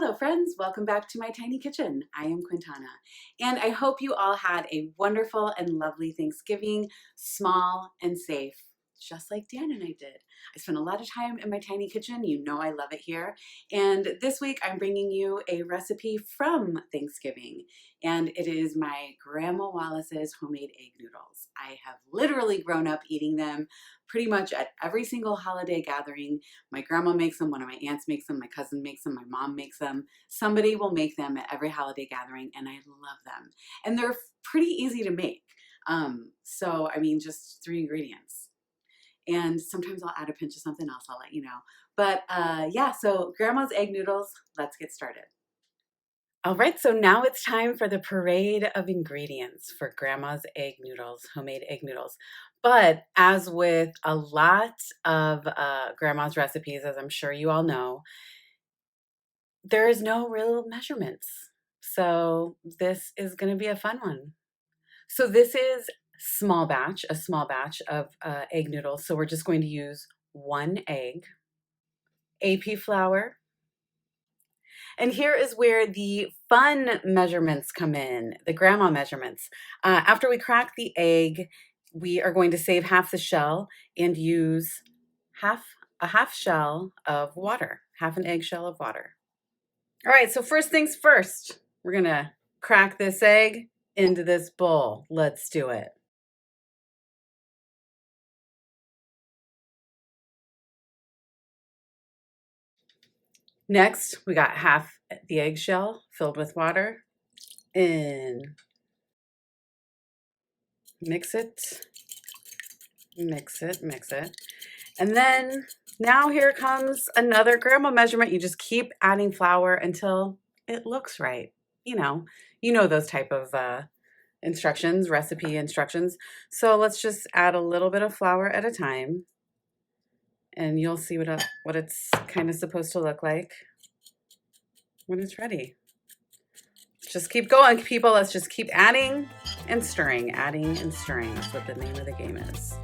Hello friends, welcome back to my tiny kitchen. I am Quintana, and I hope you all had a wonderful and lovely Thanksgiving, small and safe, just like Dan and I did. I spent a lot of time in my tiny kitchen. You know I love it here. And this week I'm bringing you a recipe from Thanksgiving, and it is my Grandma Wallace's homemade egg noodles. I have literally grown up eating them pretty much at every single holiday gathering. My grandma makes them, one of my aunts makes them, my cousin makes them, my mom makes them. Somebody will make them at every holiday gathering, and I love them. And they're pretty easy to make. So, I mean, just 3 ingredients. And sometimes I'll add a pinch of something else, I'll let you know. But yeah, so Grandma's egg noodles, let's get started. All right, so now it's time for the parade of ingredients for Grandma's egg noodles, homemade egg noodles. But as with a lot of Grandma's recipes, as I'm sure you all know, there is no real measurements. So this is going to be a fun one. So this is a small batch of egg noodles. So we're just going to use 1 egg, AP flour, and here is where the fun measurements come in, the grandma measurements. After we crack the egg, we are going to save half the shell and use a half shell of water, half an eggshell of water. All right, so first things first, we're gonna crack this egg into this bowl. Let's do it. Next, we got half the eggshell filled with water. In. Mix it, mix it, mix it. And then now here comes another grandma measurement. You just keep adding flour until it looks right. You know those type of instructions, recipe instructions. So let's just add a little bit of flour at a time, and you'll see what it's kind of supposed to look like when it's ready. Just keep going, people. Let's just keep adding and stirring, adding and stirring. That's what the name of the game is.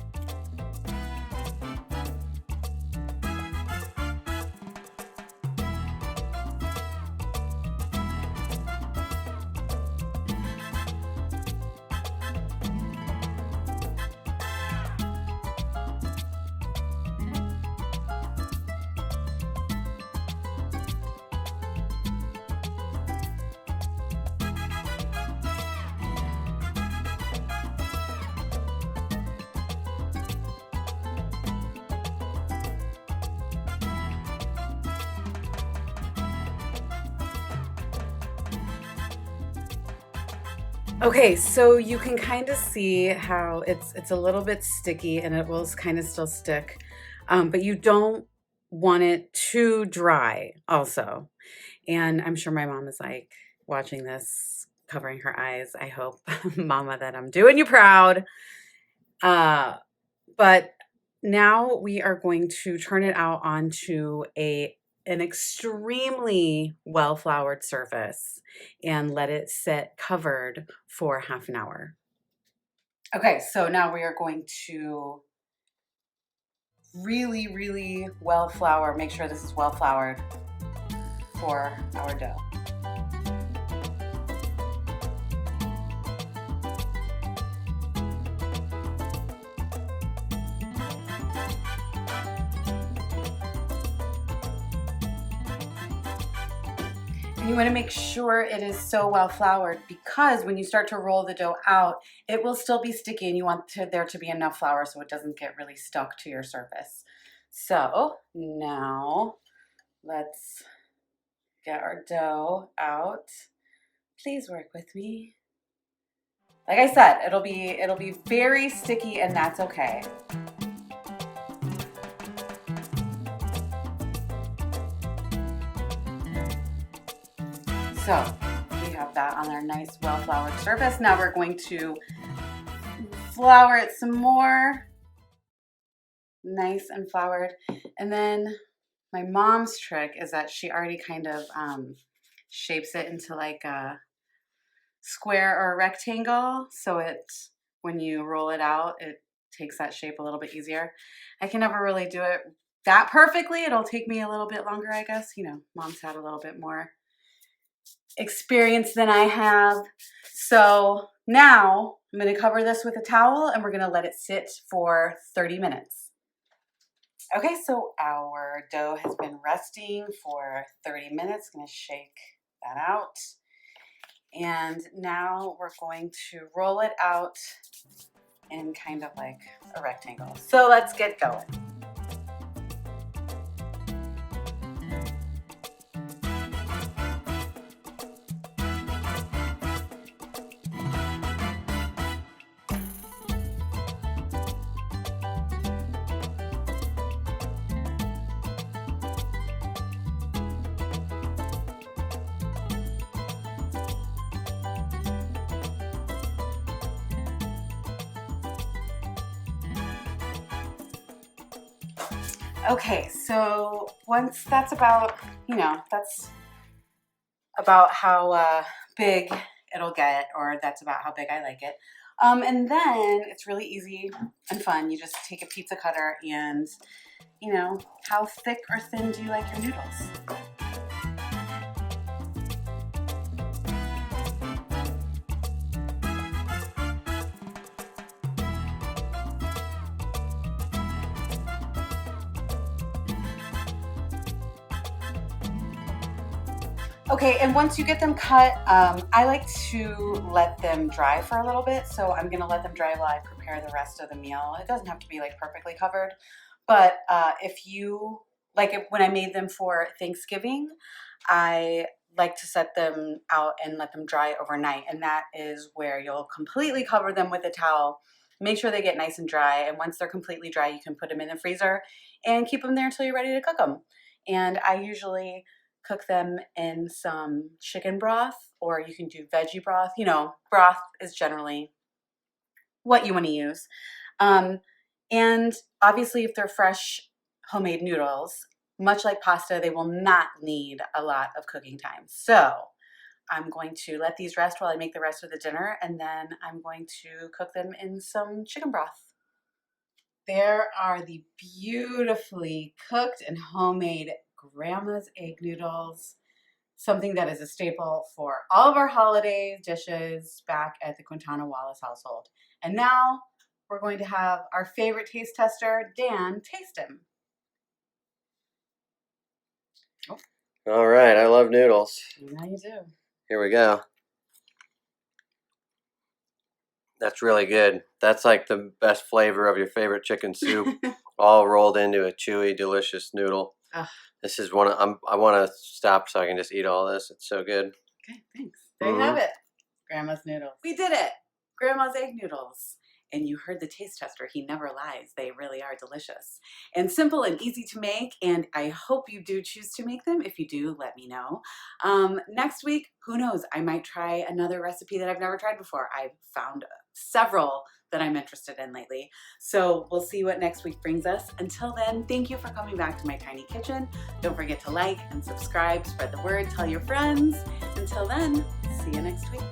Okay, so you can kind of see how it's a little bit sticky and it will kind of still stick, but you don't want it too dry also. And I'm sure my mom is like watching this, covering her eyes. I hope, Mama, that I'm doing you proud. But now we are going to turn it out onto an extremely well-floured surface and let it sit covered for half an hour. Okay, so now we are going to really, really well flour, make sure this is well floured for our dough. You want to make sure it is so well floured, because when you start to roll the dough out, it will still be sticky, and you want there to be enough flour so it doesn't get really stuck to your surface. So now let's get our dough out. Please work with me. Like I said, it'll be very sticky, and that's okay. So we have that on our nice well-floured surface. Now we're going to flour it some more, nice and floured. And then my mom's trick is that she already kind of shapes it into like a square or a rectangle. So when you roll it out, it takes that shape a little bit easier. I can never really do it that perfectly. It'll take me a little bit longer, I guess. Mom's had a little bit more experience than I have. So now I'm going to cover this with a towel and we're going to let it sit for 30 minutes. Okay, so our dough has been resting for 30 minutes. I'm going to shake that out. And now we're going to roll it out in kind of like a rectangle. So let's get going. Okay, so once that's about, that's about how big it'll get, or that's about how big I like it. And then it's really easy and fun. You just take a pizza cutter and, how thick or thin do you like your noodles? Okay, and once you get them cut, I like to let them dry for a little bit. So I'm gonna let them dry while I prepare the rest of the meal. It doesn't have to be like perfectly covered, but if you, like when I made them for Thanksgiving, I like to set them out and let them dry overnight. And that is where you'll completely cover them with a towel. Make sure they get nice and dry. And once they're completely dry, you can put them in the freezer and keep them there until you're ready to cook them. And I usually cook them in some chicken broth, or you can do veggie broth. Broth is generally what you want to use. And obviously, if they're fresh homemade noodles, much like pasta, they will not need a lot of cooking time. So I'm going to let these rest while I make the rest of the dinner, and then I'm going to cook them in some chicken broth. There are the beautifully cooked and homemade Grandma's egg noodles, something that is a staple for all of our holiday dishes back at the Quintana Wallace household. And now we're going to have our favorite taste tester, Dan, taste him. Oh. All right, I love noodles. Now you do. Here we go. That's really good. That's like the best flavor of your favorite chicken soup, all rolled into a chewy, delicious noodle. Ugh. This is one I want to stop so I can just eat all this. It's so good. Okay, thanks. There you have it. Grandma's noodles. We did it. Grandma's egg noodles. And you heard the taste tester. He never lies. They really are delicious and simple and easy to make. And I hope you do choose to make them. If you do, let me know. Next week, who knows? I might try another recipe that I've never tried before. I've found several that I'm interested in lately. So we'll see what next week brings us. Until then, thank you for coming back to my tiny kitchen. Don't forget to like and subscribe, spread the word, tell your friends. Until then, see you next week.